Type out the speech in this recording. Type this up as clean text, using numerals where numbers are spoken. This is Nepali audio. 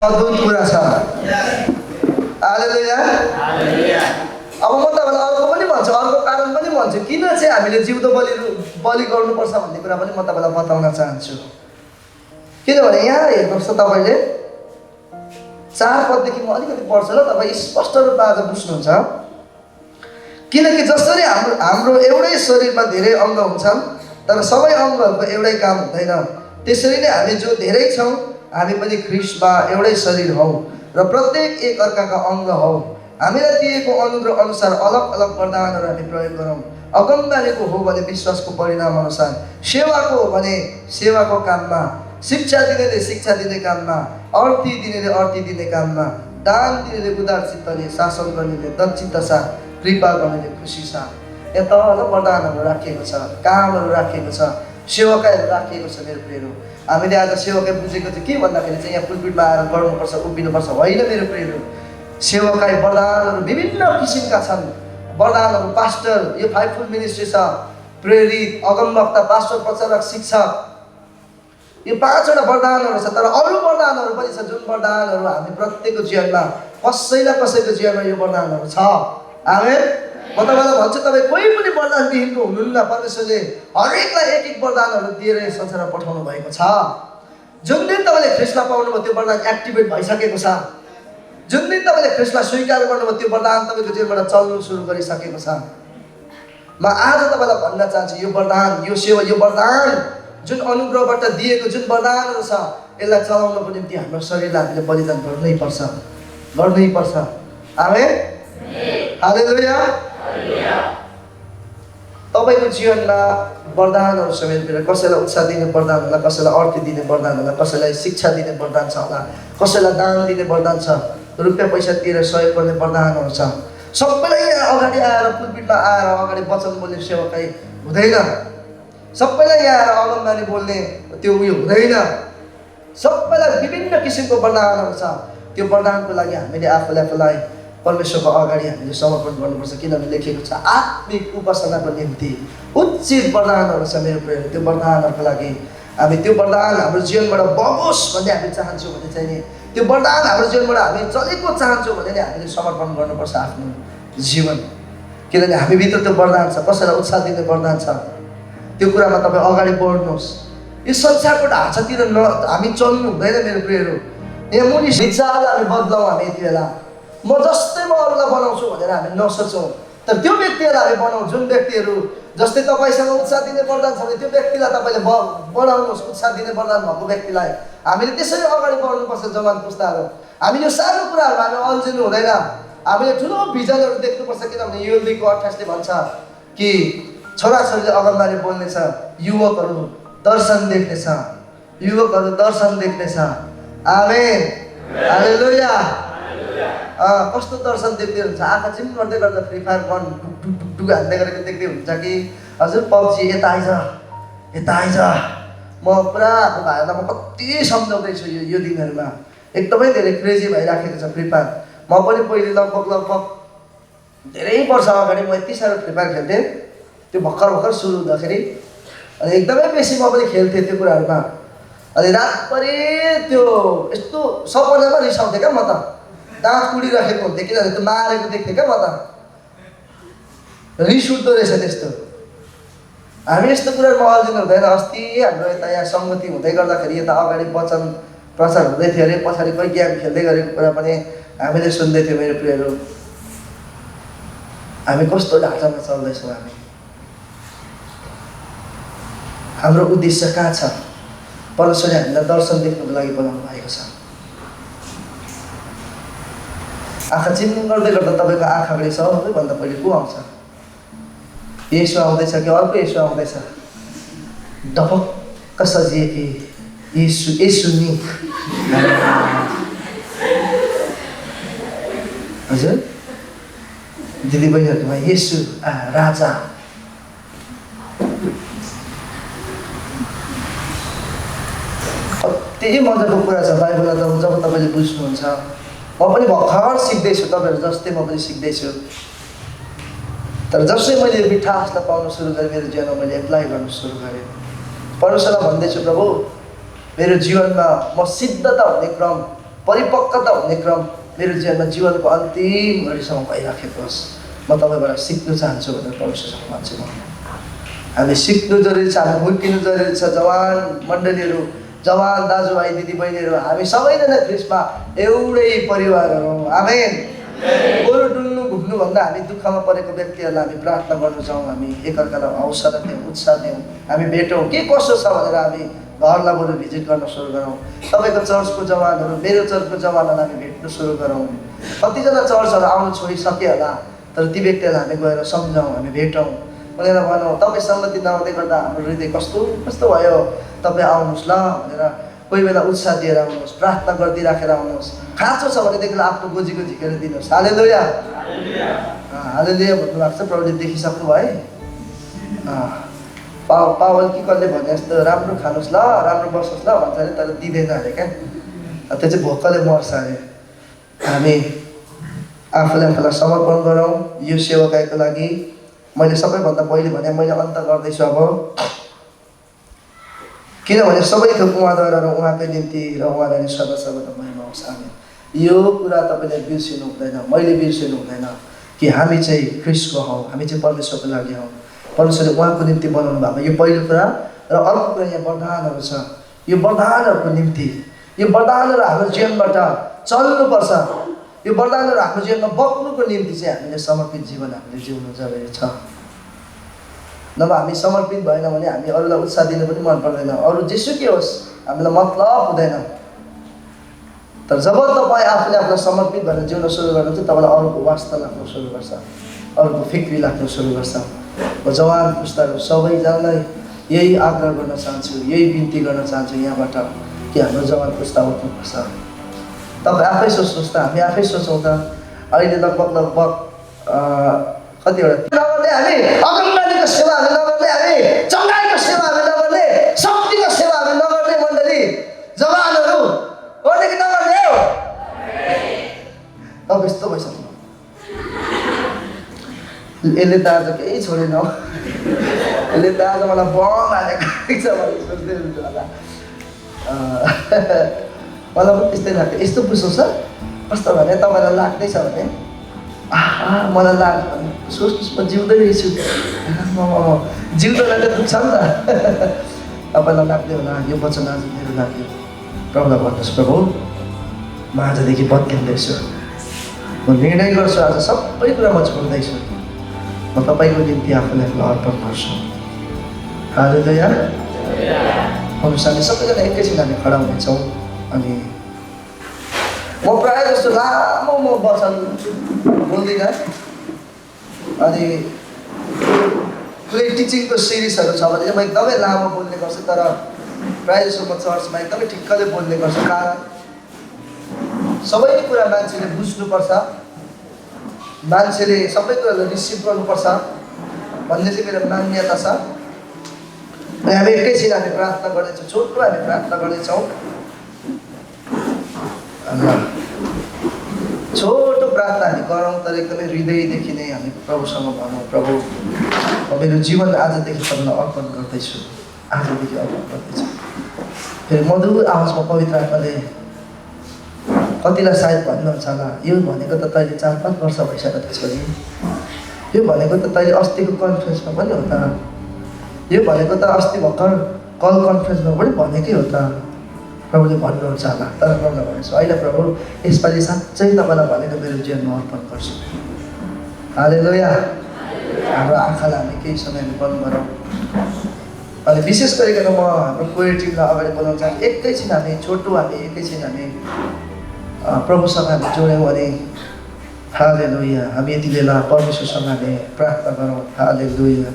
अद्भुत कुरा छ। हालेलुया। अब म तपाईँलाई अर्को पनि भन्छु, अर्को कारण पनि भन्छु किन चाहिँ हामीले जिउँदो बलि गर्नुपर्छ भन्ने कुरा पनि म तपाईँलाई बताउन चाहन्छु। किनभने यहाँ हेर्नुहोस् त, तपाईँले 4 पददेखि म अलिकति पढ्छु ल, तपाईँ स्पष्ट रूपमा आज बुझ्नुहुन्छ। किनकि जसरी हाम्रो एउटै शरीरमा धेरै अङ्ग हुन्छन् तर सबै अङ्गहरूको एउटै काम हुँदैन, त्यसरी नै हामी जो धेरै छौँ हामी पनि ख्रीष्टमा एउटै शरीर हौ र प्रत्येक एक अर्काका अङ्ग हौ। हामीलाई दिएको अनुग्रह अनुसार अलग अलग वरदानहरू हामी प्रयोग गरौँ। अगमबानीको हो भने विश्वासको परिणाम अनुसार, सेवाको हो भने सेवाको काममा, शिक्षा दिनेले शिक्षा दिने काममा, अर्थी दिनेले अर्थी दिने काममा, दान दिनेले उदार चित्तले, शासन गर्नेले दक्षिणता साथ, कृपा गर्नेले खुसी साथ। यहाँ तल वरदानहरू राखिएको छ, कामहरू राखिएको छ, सेवकाईहरू राखिएको छ। मेरो प्रियहरू, हामीले आज सेवकाई बुझेको चाहिँ के भन्दाखेरि चाहिँ यहाँ पुलपिटमा आएर गर्नुपर्छ, उभिनुपर्छ होइन। मेरो प्रियहरू, सेवकाई वरदानहरू विभिन्न किसिमका छन्। वरदानहरू पास्टर, यो 5 फुल मिनिस्ट्री छ, प्रेरित, अगमवक्ता, पास्टर, प्रचारक, शिक्षक, यो 5वटा वरदानहरू छ। तर अरू वरदानहरू पनि छ जुन वरदानहरू हामी प्रत्येकको जीवनमा, कसैको जीवनमा यो वरदानहरू छ। आमेन। म तपाईँलाई भन्छु, तपाईँ कोही पनि वरदानविहीनको हुनुहुन्न। परमेश्वरले हरेकलाई एक एक वरदानहरू दिएर यस संसारमा पठाउनु भएको छ। जुन दिन तपाईँले ख्रीष्टलाई पाउनुभयो त्यो वरदान एक्टिभेट भइसकेको छ। जुन दिन तपाईँले ख्रीष्टलाई स्वीकार गर्नुभयो त्यो वरदान तपाईँको जीवनबाट चल्नु सुरु गरिसकेको छ। म आज तपाईँलाई भन्न चाहन्छु, यो वरदान, यो सेवा, यो वरदान जुन अनुग्रहबाट दिएको जुन वरदानहरू छ, यसलाई चलाउनको निम्ति हाम्रो शरीरलाई हामीले बलिदान गर्नै पर्छ। आमेन। हालेलुया। तपाईँको जीवनमा वरदानहरू समेत फेरि कसैलाई उत्साह दिने वरदान होला, कसैलाई अर्थ दिने वरदान होला, कसैलाई शिक्षा दिने वरदान छ होला, कसैलाई दान दिने वरदान छ, रुपियाँ पैसा दिएर सहयोग गर्ने वरदानहरू छ। सबैलाई यहाँ अगाडि आएर पुलपिटमा आएर अगाडि वचन बोल्ने सेवकाई हुँदैन। सबैलाई यहाँ आएर अगमबानी बोल्ने त्यो उयो हुँदैन। सबैलाई विभिन्न किसिमको वरदानहरू छ। त्यो वरदानको लागि हामीले आफूलाई परमेश्वरको अगाडि हामीले समर्पण गर्नुपर्छ। किनभने लेखेको छ आत्मिक उपासनाको निम्ति उचित वरदानहरू छ। मेरो प्रिय, त्यो वरदानहरूको लागि हामी त्यो वरदान हाम्रो जीवनबाट बगोस् भन्ने हामी चाहन्छौँ भने चाहिँ नि, त्यो वरदान हाम्रो जीवनबाट हामी चलेको चाहन्छौँ भने नि हामीले समर्पण गर्नुपर्छ आफ्नो जीवन। किनभने हामीभित्र त्यो वरदान छ, कसैलाई उत्साह दिने वरदान छ। त्यो कुरामा तपाईँ अगाडि बढ्नुहोस्। यो संसारको ढाँचातिर हामी चल्नु हुँदैन। मेरो प्रियहरू, यहाँ मुनि विचारलाई हामी बदलाउँ। हामी यति बेला म जस्तै म अरूलाई बनाउँछु भनेर हामी नसोचौँ, तर त्यो व्यक्तिहरूलाई हामी बनाउँ जुन व्यक्तिहरू, जस्तै तपाईँसँग उत्साह दिने वरदान छ भने त्यो व्यक्तिलाई तपाईँले बनाउनुहोस्। उत्साह दिने वरदान भएको व्यक्तिलाई हामीले त्यसरी अगाडि बढ्नुपर्छ। जवान पुस्ताहरू, हामी यो सानो कुराहरू हामी अल्झिनु हुँदैन। हामीले ठुलो भिजनहरू देख्नुपर्छ। किनभने युएलबीको 28ले भन्छ कि छोराछोरीले अगमबानी बोल्नेछ, युवकहरू दर्शन देख्नेछ, युवकहरू दर्शन देख्नेछ। आमेन। हालेलुया। कस्तो दर्शन देख्दै हुन्छ? आँखा चिम गर्दै गर्दा फ्री फायर गन ढुक हान्दै गरेको देख्दै हुन्छ कि हजुर पब्जी यता आइज। म पुरा भाइहरूलाई म कति सम्झाउँदैछु यो दिनहरूमा। एकदमै धेरै क्रेजी भइराखेको छ फ्री फायर। म पनि पहिले लगभग धेरै वर्ष अगाडि म यति साह्रो फ्री फायर खेल्थेँ। त्यो भर्खर सुरु हुँदाखेरि अनि एकदमै बेसी म पनि खेल्थेँ त्यो कुराहरूमा। अनि रातभरि त्यो यस्तो सपनामा रिसाउँथेँ क्या म त। दाँत कुडिराखेको हुन्थेँ किनभने त्यो मारेको देख्थेँ क्या म त। रिस उठ्दो रहेछ त्यस्तो। हामी यस्तो कुराहरूमा अल्झिनु हुँदैन। अस्ति हाम्रो यता यहाँ सङ्गति हुँदै गर्दाखेरि यता अगाडि वचन प्रचार हुँदै थियो अरे, पछाडि कोही गेम खेल्दै गरेको कुरा पनि हामीले सुन्दै थियौँ। मेरो प्रियहरू, हामी कस्तो ढाँचामा चल्दैछौँ? हाम्रो उद्देश्य कहाँ छ? परमेश्वरले हामीलाई दर्शन देख्नुको लागि बनाउनु भएको छ। आँखा चिम्लिङ गर्दै गर्दा तपाईँको आँखा अगाडि सबैभन्दा पहिले को आउँछ? येशू आउँदैछ कि अर्को येशू आउँदैछ? ढपक्क सजिएकी येशू नि। हजुर दिदीबहिनीहरूकोमा येशू राजा। त्यही मजाको कुरा छ बाइबललाई जब तपाईँले बुझ्नुहुन्छ। म पनि भर्खर सिक्दैछु, तपाईँहरू जस्तै म पनि सिक्दैछु। तर जसै मैले यो मिठासलाई पाउन सुरु गरेँ, मेरो जीवनमा मैले एप्लाई गर्न सुरु गरेँ। परमेश्वरलाई भन्दैछु, प्रभु मेरो जीवनमा म सिद्धता हुने क्रम परिपक्वता हुने क्रम मेरो जीवनमा जीवनको अन्तिम घडीसम्म भइराखेको होस्। म तपाईँबाट सिक्नु चाहन्छु भनेर परमेश्वरसँग भन्छु। म हामी सिक्नु जरुरी छ, हामी हुर्किनु जरुरी छ। जवान मण्डलीहरू, जवान दाजुभाइ दिदीबहिनीहरू, हामी सबैजना ख्रिस्टमा एउटै परिवारहरू हौँ। आमेन। बरु डुल्नु घुम्नुभन्दा हामी दुःखमा परेको व्यक्तिहरूलाई हामी प्रार्थना गर्नु जाउँ, हामी एकअर्कालाई हौसला दिउँ, उत्साह दिउँ, हामी भेटौँ, के कसो छ भनेर हामी घरलाई बरु भिजिट गर्न सुरु गरौँ। तपाईँको चर्चको जवानहरू, मेरो चर्चको जवानहरूलाई हामी भेट्नु सुरु गरौँ। कतिजना चर्चहरू आउनु छोडिसके होला, तर ती व्यक्तिहरूलाई हामी गएर सम्झाउँ, हामी भेटौँ, भनेर भनौँ। तपाईँ सङ्गति नआउँदै गर्दा हाम्रो हृदय कस्तो कस्तो भयो, तपाईँ आउनुहोस् ल भनेर कोही बेला उत्साह दिएर आउनुहोस्, प्रार्थना गरिदिइराखेर आउनुहोस्। खाँचो छ भनेदेखि आफ्नो गोजीको झिकेर दिनुहोस्। हालेलुया, हालेलुया भन्नुभएको छ। प्रभुले देखिसक्नु भयो। पावल कि कसले भने जस्तो राम्रो खानुहोस् ल, राम्रो बस्नुहोस् ल भन्छ अरे, तर दिँदैन अरे क्या। त्यो चाहिँ भोकले मर्छ अरे। हामी आफूलाई समर्पण गरौँ यो सेवाकाईको लागि। मैले सबैभन्दा पहिले भने मैले अन्त गर्दैछु अब, किनभने सबै थोक उहाँद्वारा र उहाँकै निम्ति र उहाँलाई सदा सर्वदा महिमा होस्। आमेन। यो कुरा तपाईँले बिर्सिनु हुँदैन, मैले बिर्सिनु हुँदैन कि हामी चाहिँ ख्रिस्टको हौँ, हामी चाहिँ परमेश्वरको लागि हौँ। परमेश्वरले उहाँको निम्ति बनाउनु भएको यो पहिलो कुरा। र अर्को कुरा यहाँ वरदानहरू छ। यो वरदानहरूको निम्ति, यो वरदानहरू हाम्रो जीवनबाट चल्नुपर्छ। यो वरदानहरू हाम्रो जीवनमा बग्नुको निम्ति चाहिँ हामीले समर्पित जीवन हामीले जिउनु जरुरी छ। नभए हामी समर्पित भएन भने हामी अरूलाई उत्साह दिनु पनि मन पर्दैन, अरू जेसुकै होस् हामीलाई मतलब हुँदैन। तर जब तपाईँ आफूले आफूलाई समर्पित भएर जिउन सुरु गर्नुहुन्छ, तपाईँलाई अरूको वास्ता लाग्नु सुरु गर्छ, अरूको फिक्री लाग्नु सुरु गर्छ। म जवान पुस्ताहरू सबैजनालाई यही आग्रह गर्न चाहन्छु, यही बिन्ती गर्न चाहन्छु यहाँबाट कि हाम्रो जवान पुस्ता उठ्नुपर्छ। तपाईँ आफै सोच्नुहोस् त, हामी आफै सोचौँ त। अहिले लगभग कतिवटा नगर्ने, हामी अगमबानीको सेवा हामी नगर्ने, हामी चङ्गाईको सेवा हामी नगर्ने, शक्तिको सेवा हामी नगर्ने मण्डली जवानहरू गर्ने कि नगर्ने हो? अब यस्तो भइसक्नु। यसले त आज केही छोडेन हौ, यसले त आज मलाई बम हालेको छ भने सोच्दै हुन्छ होला। मलाई पनि त्यस्तै लाग्छ। यस्तो बुझ्नुहोस् सर, कस्तो भने तपाईँलाई लाग्दैछ भने मलाई लाग्छ भने सोच्नुहोस्, म जिउँदै रहेछु, जिउँदोलाई त दुख्छ नि त। तपाईँलाई लाग्दै होला यो वचन आज मेरो लाग्यो। प्रभुलाई भन्नुहोस्, प्रभु म आजदेखि बदलिँदैछु, म निर्णय गर्छु, आज सबै कुरा म छोड्दैछु, म तपाईँको निम्ति आफूलाई अर्पण गर्छु। हालेलुया। भन्नुहोस्, हामी सबैजना एकैछिन हामी खडा हुनेछौँ। अनि म प्रायः जस्तो लामो म वचन बोल्दिनँ। अनि कुनै टिचिङको सिरिजहरू छ भने चाहिँ म एकदमै लामो बोल्ने गर्छु, तर प्रायः जस्तो म चर्चमा एकदमै ठिक्कले बोल्ने गर्छु। कारण सबै कुरा मान्छेले बुझ्नुपर्छ, मान्छेले सबै कुरालाई रिसिभ गर्नुपर्छ भन्ने चाहिँ मेरो मान्यता छ। अनि हामी एकैछिन हामी प्रार्थना गर्नेछौँ, छोटो हामी प्रार्थना गर्नेछौँ। छोटो प्रार्थना हामी गरौँ, तर एकदमै हृदयदेखि नै हामी प्रभुसँग भनौँ, प्रभु म मेरो जीवन आजदेखि तपाईँलाई अर्पण गर्दैछु, आजदेखि अर्पण गर्दैछु। फेरि मधुर आवाजमा पवित्र आत्माले कतिलाई सायद भन्नुहुन्छ होला, यो भनेको त तैँले 4-5 वर्ष भइसक्यो त्यसपछि, यो भनेको त तैँले अस्तिको कन्फरेन्समा पनि हो त, यो भनेको त अस्ति भर्खर कल कन्फरेन्समा पनि भनेकै हो त, प्रभुले भन्नुहुन्छ होला। तर प्रभुलाई भनेछु, होइन प्रभु, यसपालि साँच्चै तपाईँलाई भनेको मेरो जीवनमा अर्पण गर्छु। हालेलुया। हाम्रो आँखालाई हामी केही समय हामी बन्द गरौँ। अनि विशेष गरिकन म हाम्रो कोयर टिमलाई अगाडि बोलाउन चाहन्छु। एकैछिन हामी छोटो हामी एकैछिन हामी प्रभुसँग हामी जोड्यौँ अनि हालेलुया। हामी यति बेला परमेश्वरसँग हामी प्रार्थना गरौँ। हालेलुया।